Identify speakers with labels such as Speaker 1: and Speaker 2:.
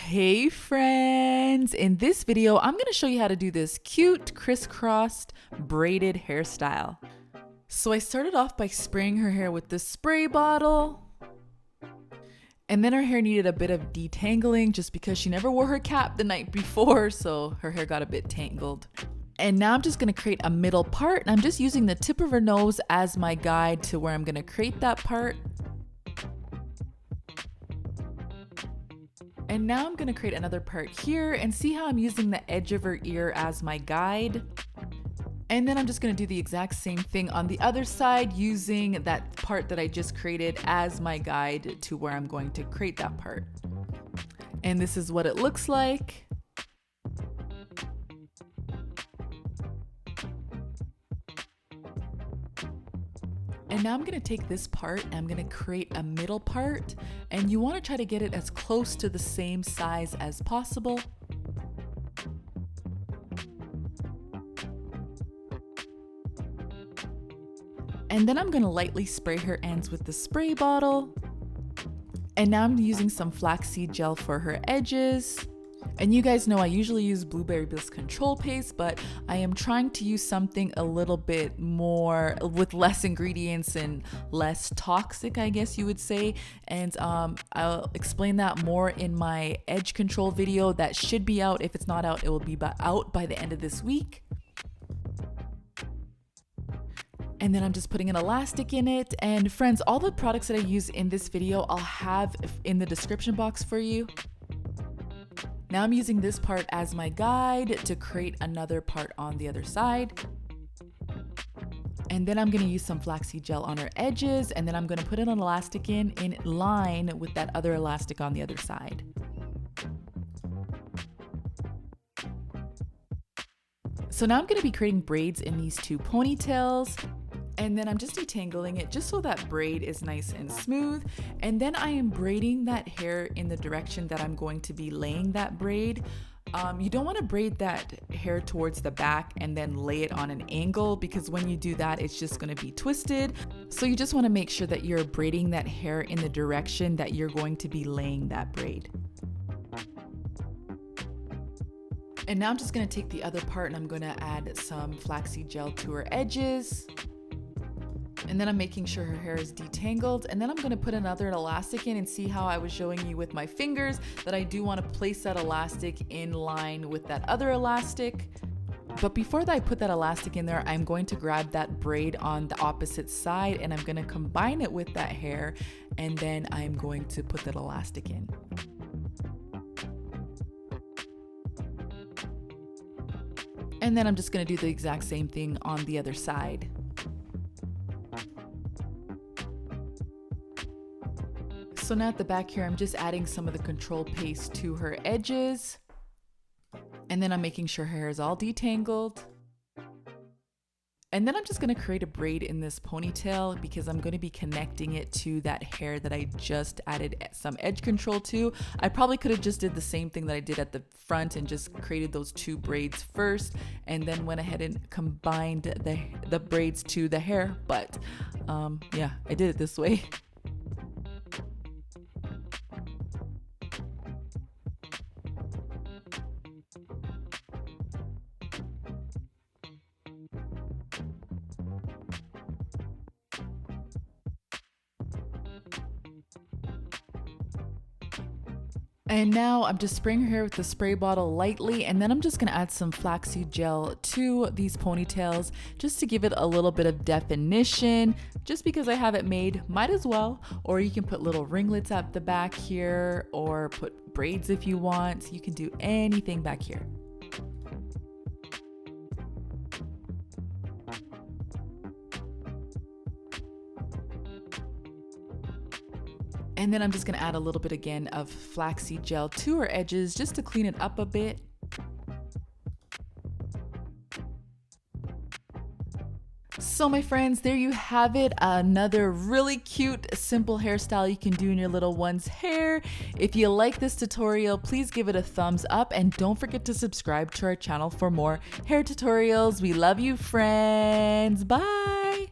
Speaker 1: Hey friends! In this video, I'm going to show you how to do this cute crisscrossed braided hairstyle. So I started off by spraying her hair with this spray bottle. And then her hair needed a bit of detangling just because she never wore her cap the night before, so her hair got a bit tangled. And now I'm just going to create a middle part, and I'm just using the tip of her nose as my guide to where I'm going to create that part. And now I'm going to create another part here and see how I'm using the edge of her ear as my guide. And then I'm just going to do the exact same thing on the other side using that part that I just created as my guide to where I'm going to create that part. And this is what it looks like. And now I'm going to take this part and I'm going to create a middle part, and you want to try to get it as close to the same size as possible. And then I'm going to lightly spray her ends with the spray bottle. And now I'm using some flaxseed gel for her edges. And you guys know I usually use Blueberry Bliss Control Paste, but I am trying to use something a little bit more with less ingredients and less toxic, I guess you would say. And I'll explain that more in my edge control video that should be out. If it's not out, it will be out by the end of this week. And then I'm just putting an elastic in it. And friends, all the products that I use in this video, I'll have in the description box for you. Now I'm using this part as my guide to create another part on the other side. And then I'm going to use some flaxseed gel on her edges, and then I'm going to put an elastic in line with that other elastic on the other side. So now I'm going to be creating braids in these two ponytails. And then I'm just detangling it just so that braid is nice and smooth. And then I am braiding that hair in the direction that I'm going to be laying that braid. You don't want to braid that hair towards the back and then lay it on an angle, because when you do that, it's just going to be twisted. So you just want to make sure that you're braiding that hair in the direction that you're going to be laying that braid. And now I'm just going to take the other part and I'm going to add some flaxseed gel to her edges. And then I'm making sure her hair is detangled, and then I'm going to put another elastic in, and see how I was showing you with my fingers that I do want to place that elastic in line with that other elastic. But before I put that elastic in there, I'm going to grab that braid on the opposite side and I'm going to combine it with that hair, and then I'm going to put that elastic in. And then I'm just going to do the exact same thing on the other side. So now at the back here, I'm just adding some of the control paste to her edges. And then I'm making sure her hair is all detangled. And then I'm just going to create a braid in this ponytail, because I'm going to be connecting it to that hair that I just added some edge control to. I probably could have just did the same thing that I did at the front and just created those two braids first, and then went ahead and combined the braids to the hair. But yeah, I did it this way. And now I'm just spraying her hair with the spray bottle lightly, and then I'm just going to add some flaxseed gel to these ponytails just to give it a little bit of definition. Just because I have it made, might as well. Or you can put little ringlets at the back here, or put braids if you want. You can do anything back here. And then I'm just going to add a little bit again of flaxseed gel to her edges just to clean it up a bit. So my friends, there you have it. Another really cute, simple hairstyle you can do in your little one's hair. If you like this tutorial, please give it a thumbs up, and don't forget to subscribe to our channel for more hair tutorials. We love you, friends. Bye.